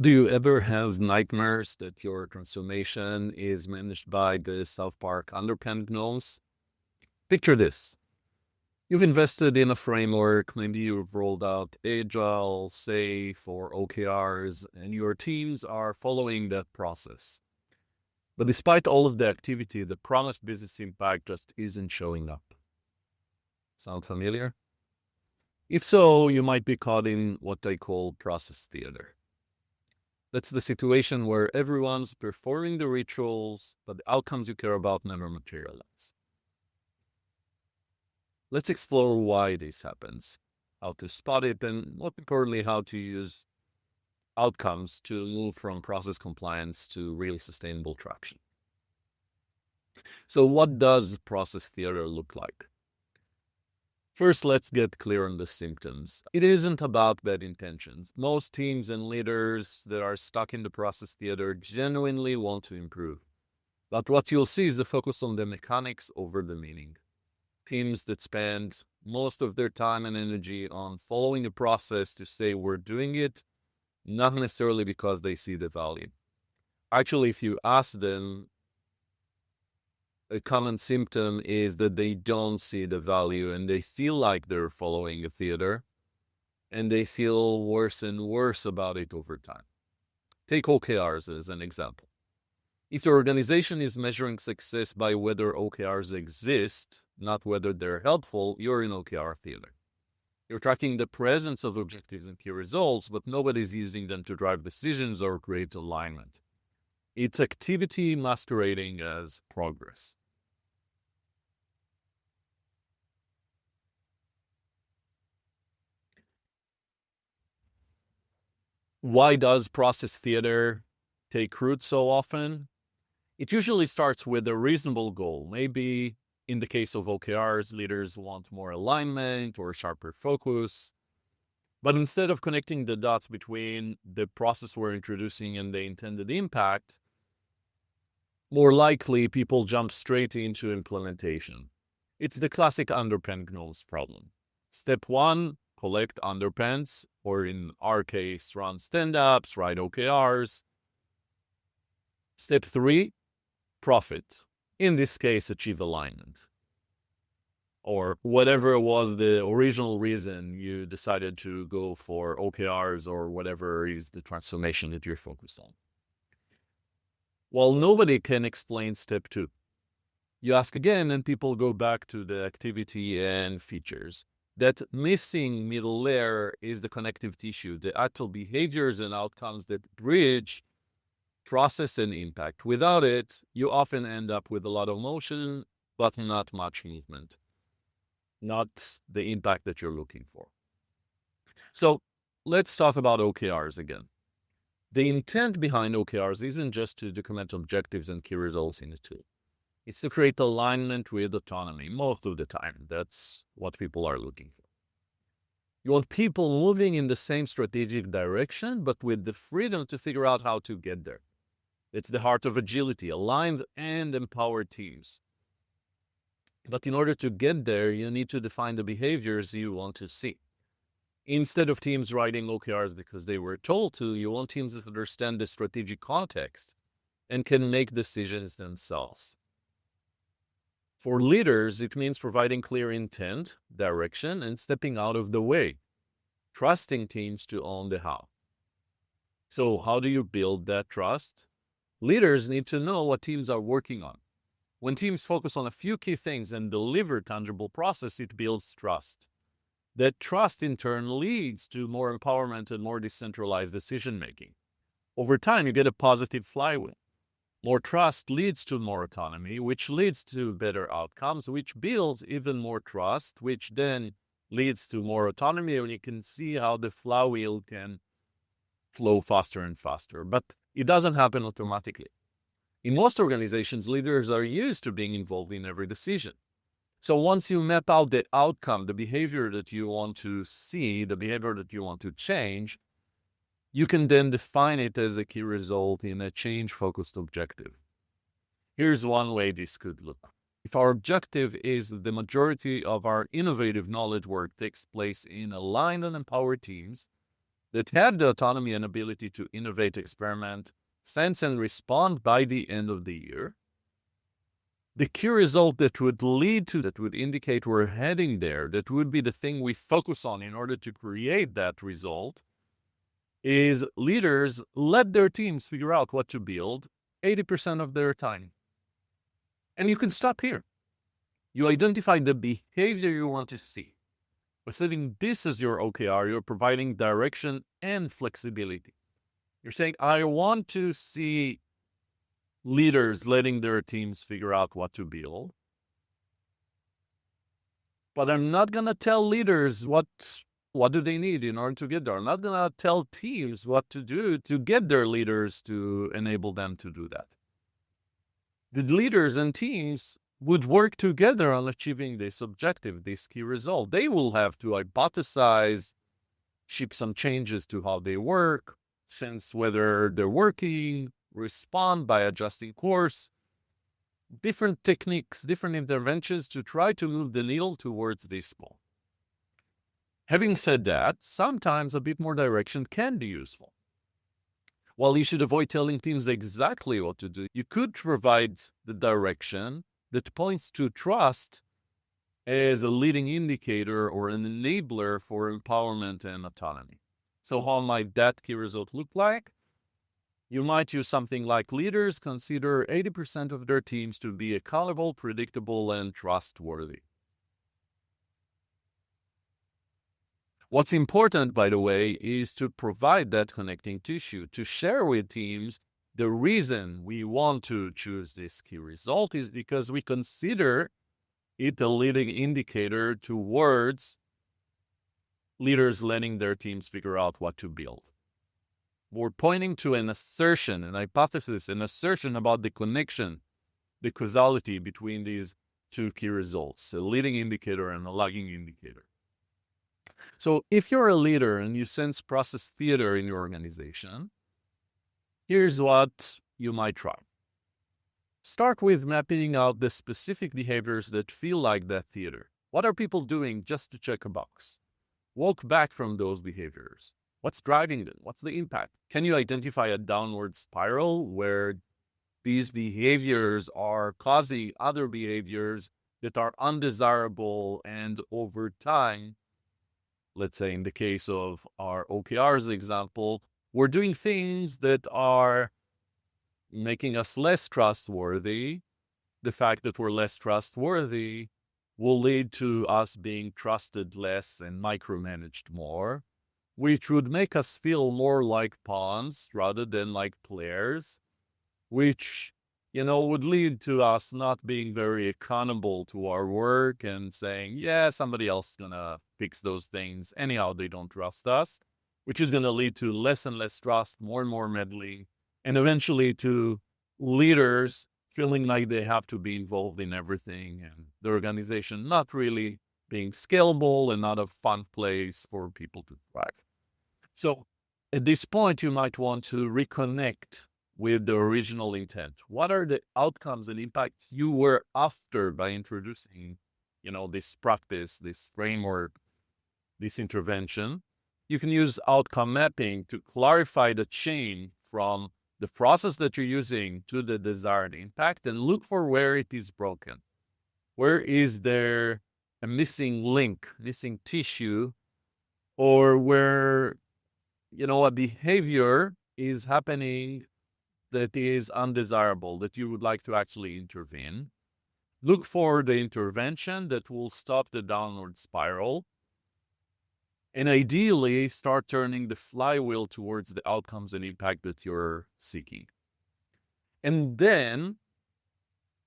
Do you ever have nightmares that your transformation is managed by the South Park underpanned gnomes? Picture this. You've invested in a framework, maybe you've rolled out Agile, Safe, or OKRs, and your teams are following that process. But despite all of the activity, the promised business impact just isn't showing up. Sound familiar? If so, you might be caught in what I call process theater. That's the situation where everyone's performing the rituals, but the outcomes you care about never materialize. Let's explore why this happens, how to spot it, and more importantly, how to use outcomes to move from process compliance to really sustainable traction. So, what does process theater look like? First, let's get clear on the symptoms. It isn't about bad intentions. Most teams and leaders that are stuck in the process theater genuinely want to improve. But what you'll see is the focus on the mechanics over the meaning. Teams that spend most of their time and energy on following the process to say we're doing it, not necessarily because they see the value. Actually, if you ask them, a common symptom is that they don't see the value and they feel like they're following a theater and they feel worse and worse about it over time. Take OKRs as an example. If your organization is measuring success by whether OKRs exist, not whether they're helpful, you're in OKR theater. You're tracking the presence of objectives and key results, but nobody's using them to drive decisions or create alignment. It's activity masquerading as progress. Why does process theater take root so often? It usually starts with a reasonable goal. Maybe in the case of OKRs, leaders want more alignment or sharper focus. But instead of connecting the dots between the process we're introducing and the intended impact, more likely people jump straight into implementation. It's the classic underpants gnomes problem. Step one, collect underpants, or in our case, run stand-ups, write OKRs. Step three, profit. In this case, achieve alignment. Or whatever was the original reason you decided to go for OKRs or whatever is the transformation that you're focused on. Well, nobody can explain step two. You ask again and people go back to the activity and features. That missing middle layer is the connective tissue, the actual behaviors and outcomes that bridge process and impact. Without it, you often end up with a lot of motion, but not much movement, not the impact that you're looking for. So let's talk about OKRs again. The intent behind OKRs isn't just to document objectives and key results in a tool. It's to create alignment with autonomy most of the time. That's what people are looking for. You want people moving in the same strategic direction, but with the freedom to figure out how to get there. It's the heart of agility, aligned and empowered teams. But in order to get there, you need to define the behaviors you want to see. Instead of teams writing OKRs because they were told to, you want teams that understand the strategic context and can make decisions themselves. For leaders, it means providing clear intent, direction, and stepping out of the way, trusting teams to own the how. So how do you build that trust? Leaders need to know what teams are working on. When teams focus on a few key things and deliver tangible process, it builds trust. That trust in turn leads to more empowerment and more decentralized decision-making. Over time, you get a positive flywheel. More trust leads to more autonomy, which leads to better outcomes, which builds even more trust, which then leads to more autonomy, and you can see how the flywheel can flow faster and faster. But it doesn't happen automatically. In most organizations, leaders are used to being involved in every decision. So once you map out the outcome, the behavior that you want to see, the behavior that you want to change, you can then define it as a key result in a change-focused objective. Here's one way this could look. If our objective is that the majority of our innovative knowledge work takes place in aligned and empowered teams, that have the autonomy and ability to innovate, experiment, sense, and respond by the end of the year. The key result that would lead to, that would indicate we're heading there, that would be the thing we focus on in order to create that result, is leaders let their teams figure out what to build 80% of their time. And you can stop here. You identify the behavior you want to see. By setting this as your OKR, you're providing direction and flexibility. You're saying, I want to see leaders letting their teams figure out what to build. But I'm not going to tell leaders what do they need in order to get there. I'm not going to tell teams what to do to get their leaders to enable them to do that. The leaders and teams would work together on achieving this objective, this key result. They will have to hypothesize, ship some changes to how they work, sense whether they're working, respond by adjusting course, different techniques, different interventions to try to move the needle towards this goal. Having said that, sometimes a bit more direction can be useful. While you should avoid telling teams exactly what to do, you could provide the direction that points to trust as a leading indicator or an enabler for empowerment and autonomy. So how might that key result look like? You might use something like leaders consider 80% of their teams to be accountable, predictable, and trustworthy. What's important, by the way, is to provide that connecting tissue, to share with teams the reason we want to choose this key result is because we consider it a leading indicator towards leaders letting their teams figure out what to build. We're pointing to an assertion, an hypothesis, an assertion about the connection, the causality between these two key results, a leading indicator and a lagging indicator. So if you're a leader and you sense process theater in your organization, here's what you might try. Start with mapping out the specific behaviors that feel like that theater. What are people doing just to check a box? Walk back from those behaviors. What's driving them? What's the impact? Can you identify a downward spiral where these behaviors are causing other behaviors that are undesirable and over time, let's say in the case of our OKRs example, we're doing things that are making us less trustworthy. The fact that we're less trustworthy will lead to us being trusted less and micromanaged more, which would make us feel more like pawns rather than like players, which, would lead to us not being very accountable to our work and saying, yeah, somebody else is going to fix those things. Anyhow, they don't trust us, which is going to lead to less and less trust, more and more meddling, and eventually to leaders feeling like they have to be involved in everything and the organization not really being scalable and not a fun place for people to thrive. So at this point, you might want to reconnect with the original intent. What are the outcomes and impacts you were after by introducing, this practice, this framework, this intervention? You can use outcome mapping to clarify the chain from the process that you're using to the desired impact and look for where it is broken. Where is there a missing link, missing tissue, or where, a behavior is happening that is undesirable, that you would like to actually intervene. Look for the intervention that will stop the downward spiral. And ideally, start turning the flywheel towards the outcomes and impact that you're seeking. And then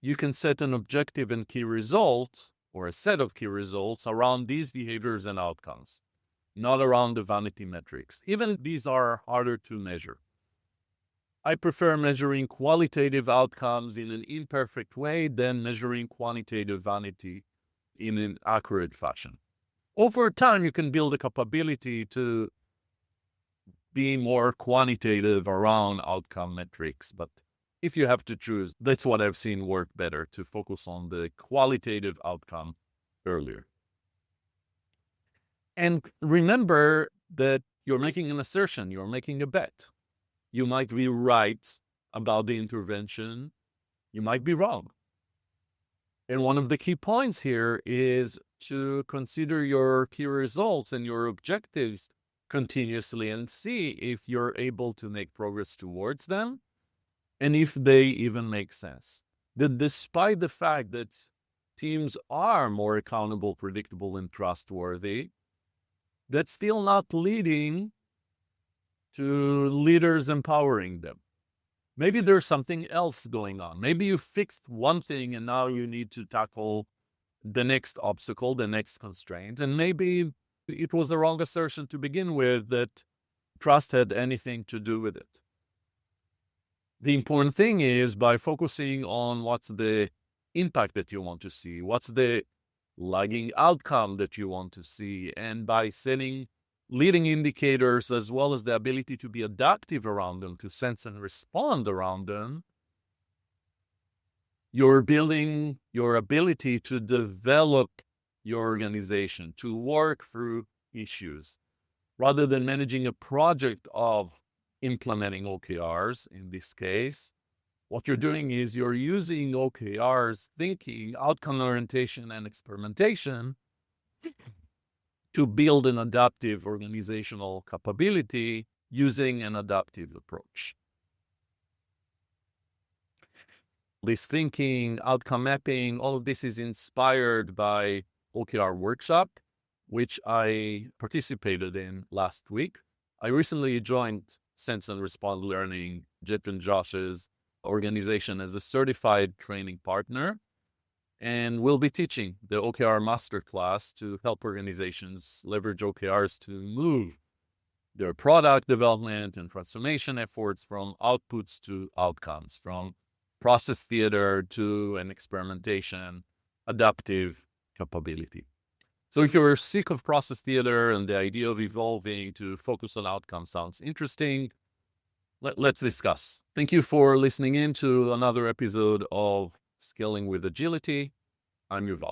you can set an objective and key result, or a set of key results around these behaviors and outcomes, not around the vanity metrics. Even these are harder to measure. I prefer measuring qualitative outcomes in an imperfect way than measuring quantitative vanity in an accurate fashion. Over time, you can build a capability to be more quantitative around outcome metrics. But if you have to choose, that's what I've seen work better, to focus on the qualitative outcome earlier. And remember that you're making an assertion, you're making a bet. You might be right about the intervention, you might be wrong. And one of the key points here is to consider your key results and your objectives continuously and see if you're able to make progress towards them and if they even make sense. That despite the fact that teams are more accountable, predictable, and trustworthy, that's still not leading to leaders empowering them. Maybe there's something else going on. Maybe you fixed one thing and now you need to tackle the next obstacle, the next constraint. And maybe it was a wrong assertion to begin with that trust had anything to do with it. The important thing is by focusing on what's the impact that you want to see, what's the lagging outcome that you want to see, and by setting leading indicators as well as the ability to be adaptive around them, to sense and respond around them, you're building your ability to develop your organization, to work through issues, rather than managing a project of implementing OKRs in this case. What you're doing is you're using OKRs, thinking, outcome orientation, and experimentation to build an adaptive organizational capability using an adaptive approach. This thinking, outcome mapping, all of this is inspired by OKR workshop, which I participated in last week. I recently joined Sense and Respond Learning, Jet and Josh's organization, as a certified training partner, and we'll be teaching the OKR masterclass to help organizations leverage OKRs to move their product development and transformation efforts from outputs to outcomes, from process theater to an experimentation, adaptive capability. So if you're sick of process theater and the idea of evolving to focus on outcomes sounds interesting, let's discuss. Thank you for listening in to another episode of Scaling with Agility. I'm Yuval.